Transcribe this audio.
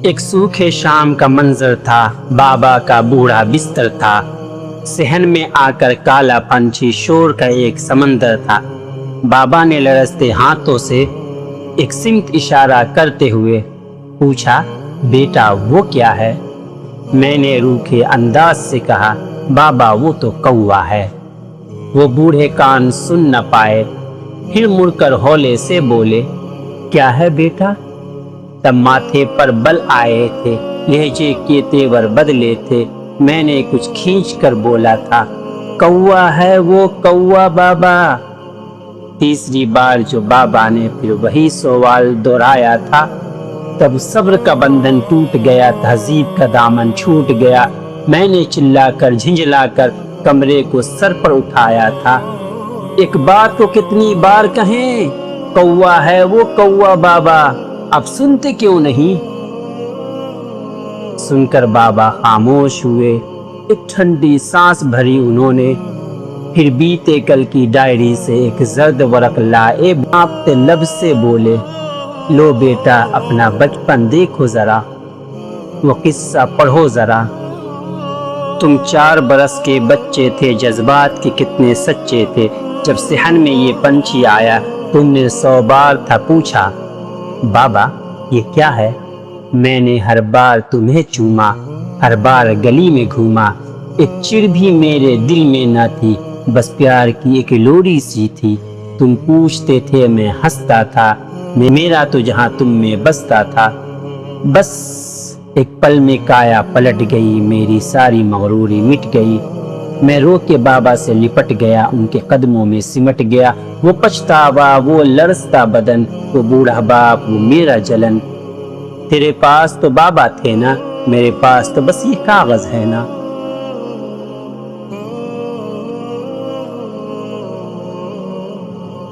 ایک سوکھے شام کا منظر تھا، بابا کا بوڑھا بستر تھا، صحن میں آ کر کالا پنچھی شور کا ایک سمندر تھا۔ بابا نے لرزتے ہاتھوں سے ایک سمت اشارہ کرتے ہوئے پوچھا، بیٹا وہ کیا ہے؟ میں نے روکھے انداز سے کہا، بابا وہ تو کوا ہے۔ وہ بوڑھے کان سن نہ پائے، پھر مڑ کر ہولے سے بولے، کیا ہے بیٹا؟ تب ماتھے پر بل آئے تھے، لہجے کے تیور بدلے تھے۔ میں نے کچھ کھینچ کر بولا تھا، کوا ہے وہ کوا بابا۔ تیسری بار جو بابا نے پھر وہی سوال دہرایا تھا، تب صبر کا بندھن ٹوٹ گیا، تہذیب کا دامن چھوٹ گیا۔ میں نے چلا کر جھنجھلا کر کمرے کو سر پر اٹھایا تھا، ایک بات کو کتنی بار کہیں، کوا ہے وہ کوا بابا، اب سنتے کیوں نہیں؟ سن کر بابا خاموش ہوئے، ایک ٹھنڈی سانس بھری انہوں نے، پھر بیتے کل کی ڈائری سے ایک زرد ورق لائے بانپتے لب سے بولے، لو بیٹا اپنا بچپن دیکھو ذرا، وہ قصہ پڑھو ذرا۔ تم 4 برس کے بچے تھے، جذبات کے کتنے سچے تھے، جب صحن میں یہ پنچھی آیا تم نے 100 بار تھا پوچھا، بابا یہ کیا ہے؟ میں نے ہر بار تمہیں چوما، ہر بار گلی میں گھوما، ایک چڑ بھی میرے دل میں نہ تھی، بس پیار کی ایک لوری سی تھی۔ تم پوچھتے تھے میں ہنستا تھا، میرا تو جہاں تم میں بستا تھا۔ بس ایک پل میں کایا پلٹ گئی، میری ساری مغروری مٹ گئی۔ میں رو کے بابا سے لپٹ گیا، ان کے قدموں میں سمٹ گیا، وہ پچھتاوا، وہ لرزتا بدن، وہ بوڑھا باپ، وہ میرا جلن۔ تیرے پاس تو بابا تھے نا، میرے پاس تو بس یہ کاغذ ہے نا۔